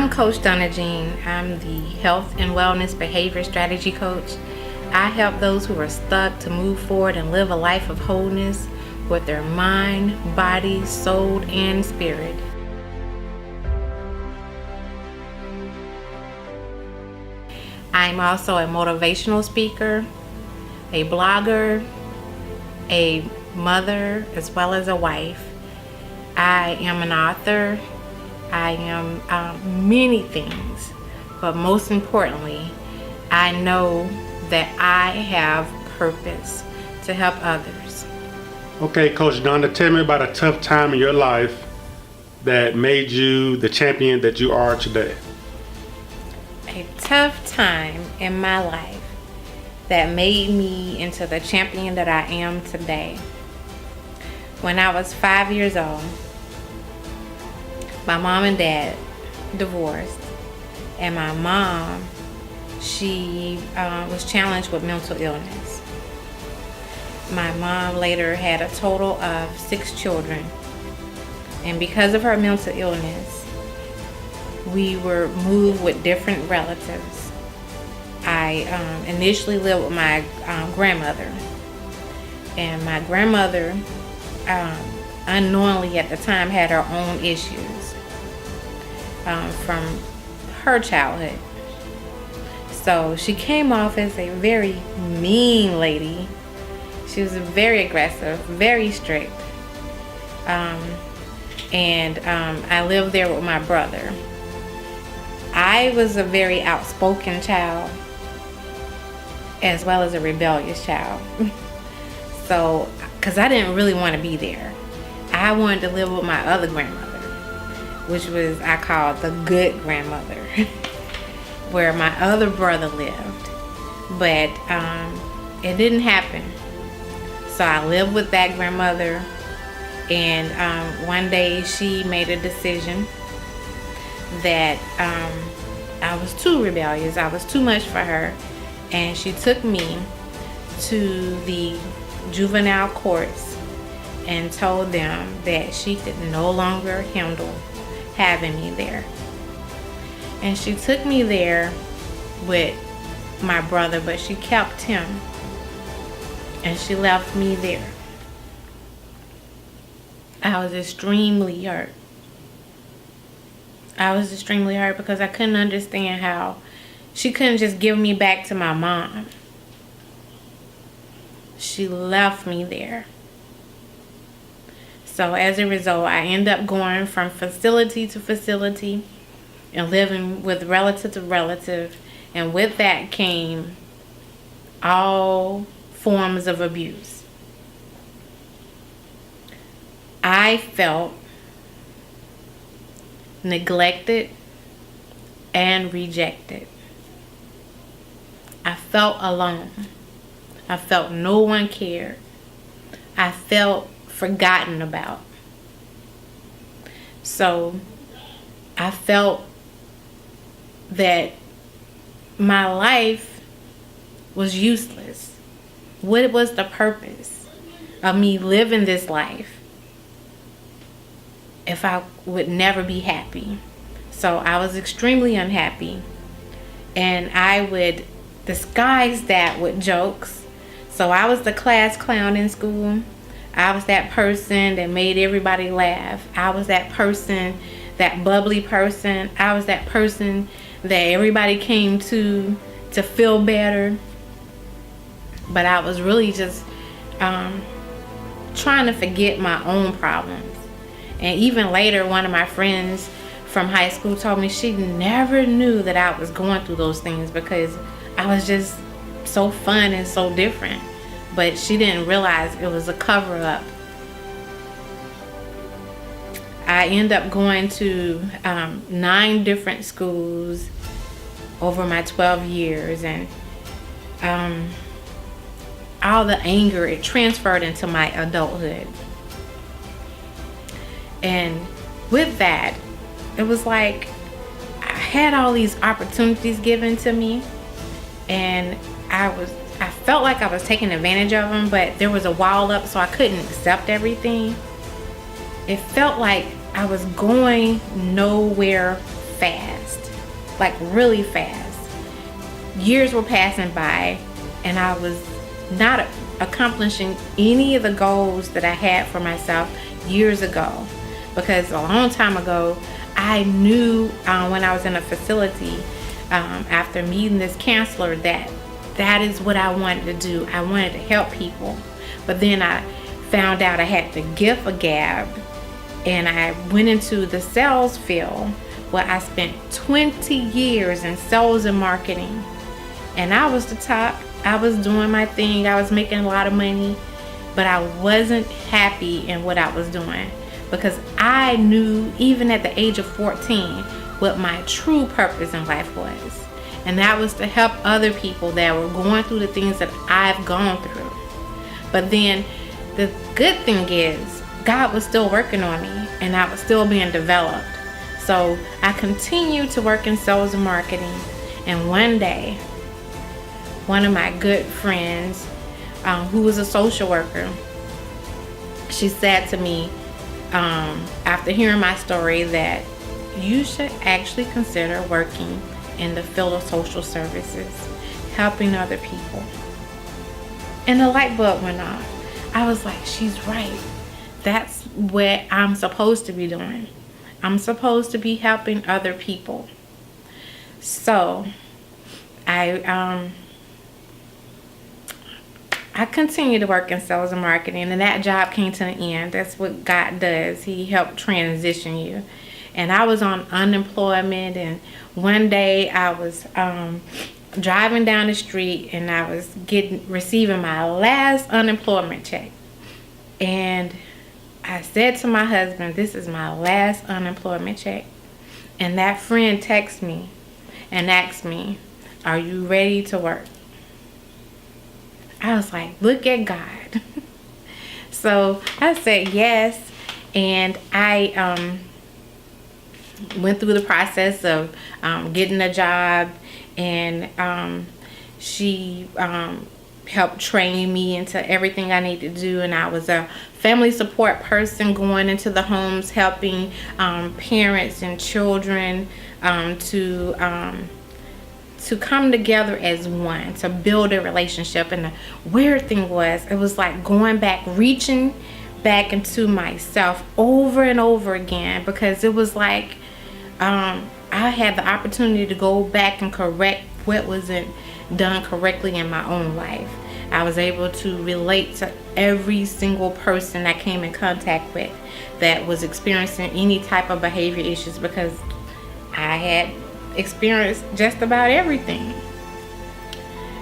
I'm Coach Donna Jean. I'm the Health and Wellness Behavior Strategy Coach. I help those who are stuck to move forward and live a life of wholeness with their mind, body, soul, and spirit. I'm also a motivational speaker, a blogger, a mother, as well as a wife. I am an author. I am many things, but most importantly, I know that I have purpose to help others. Okay, Coach Donna, tell me about a tough time in your life that made you the champion that you are today. A tough time in my life that made me into the champion that I am today. When I was 5 years old, my mom and dad divorced, and my mom, she was challenged with mental illness. My mom later had a total of 6 children, and because of her mental illness, we were moved with different relatives. I initially lived with my grandmother, and my grandmother unknowingly at the time had her own issues from her childhood. So she came off as a very mean lady. She was very aggressive, very strict. And I lived there with my brother. I was a very outspoken child, as well as a rebellious child. So, because I didn't really want to be there. I wanted to live with my other grandmother, which was, I called the good grandmother, where my other brother lived. But it didn't happen. So I lived with that grandmother, and one day she made a decision that I was too rebellious, I was too much for her, and she took me to the juvenile courts and told them that she could no longer handle having me there. And she took me there with my brother, but she kept him, and she left me there. I was extremely hurt. I was extremely hurt because I couldn't understand how she couldn't just give me back to my mom. She left me there. So as a result, I ended up going from facility to facility and living with relative to relative. And with that came all forms of abuse. I felt neglected and rejected. I felt alone. I felt no one cared. I felt forgotten about. So I felt that my life was useless. What was the purpose of me living this life if I would never be happy? So I was extremely unhappy, and I would disguise that with jokes. So I was the class clown in school. I was that person that made everybody laugh. I was that person, that bubbly person. I was that person that everybody came to feel better. But I was really just trying to forget my own problems. And even later, one of my friends from high school told me she never knew that I was going through those things because I was just so fun and so different. But she didn't realize it was a cover-up. I ended up going to 9 different schools over my 12 years, and all the anger, it transferred into my adulthood. And with that, it was like I had all these opportunities given to me, and I felt like I was taking advantage of them, but there was a wall up, so I couldn't accept everything. It felt like I was going nowhere fast, like really fast. Years were passing by and I was not accomplishing any of the goals that I had for myself years ago, because a long time ago I knew when I was in a facility after meeting this counselor that is what I wanted to do. I wanted to help people, but then I found out I had the gift of gab, and I went into the sales field where I spent 20 years in sales and marketing, and I was the top. I was doing my thing. I was making a lot of money, but I wasn't happy in what I was doing, because I knew even at the age of 14 what my true purpose in life was, and that was to help other people that were going through the things that I've gone through. But then the good thing is God was still working on me, and I was still being developed. So I continued to work in sales and marketing, and one day one of my good friends who was a social worker, she said to me after hearing my story that you should actually consider working in the field of social services, helping other people. And the light bulb went off. I was like, she's right. That's what I'm supposed to be doing. I'm supposed to be helping other people. So I continued to work in sales and marketing, and that job came to an end. That's what God does. He helped transition you. And I was on unemployment, and one day I was driving down the street, and I was receiving my last unemployment check. And I said to my husband, this is my last unemployment check. And that friend texted me and asked me, are you ready to work? I was like, look at God. So I said yes, and I went through the process of getting a job, and she helped train me into everything I needed to do. And I was a family support person, going into the homes, helping parents and children to come together as one, to build a relationship. And the weird thing was, it was like going back, reaching back into myself over and over again, because it was like I had the opportunity to go back and correct what wasn't done correctly in my own life. I was able to relate to every single person I came in contact with that was experiencing any type of behavior issues, because I had experienced just about everything.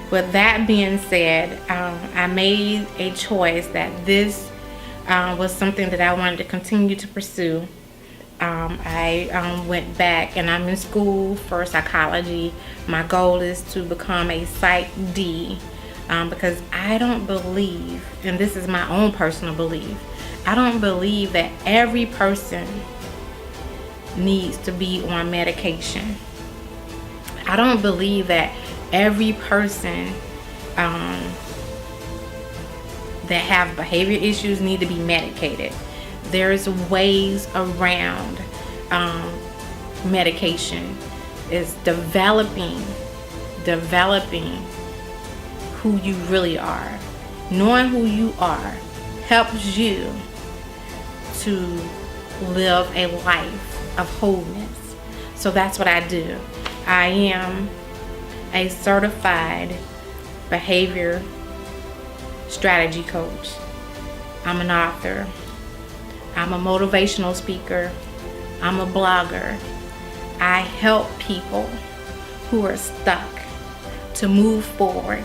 With that being said, I made a choice that this was something that I wanted to continue to pursue. I went back, and I'm in school for psychology. My goal is to become a Psych D, because I don't believe, and this is my own personal belief, I don't believe that every person needs to be on medication. I don't believe that every person that have behavior issues need to be medicated. There's ways around medication. It's developing who you really are. Knowing who you are helps you to live a life of wholeness. So that's what I do. I am a certified behavior strategy coach. I'm an author. I'm a motivational speaker. I'm a blogger. I help people who are stuck to move forward.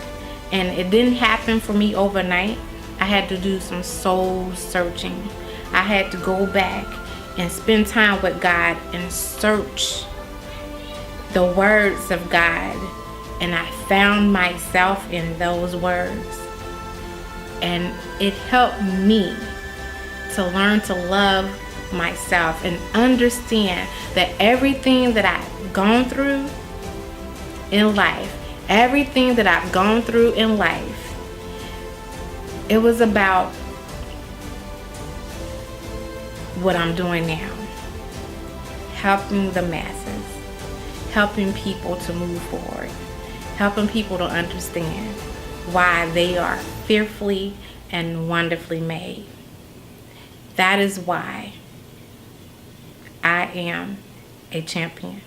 And it didn't happen for me overnight. I had to do some soul searching. I had to go back and spend time with God and search the words of God. And I found myself in those words. And it helped me to learn to love myself and understand that everything that I've gone through in life, it was about what I'm doing now, helping the masses. helping people to move forward, helping people to understand why they are fearfully and wonderfully made. That is why I am a champion.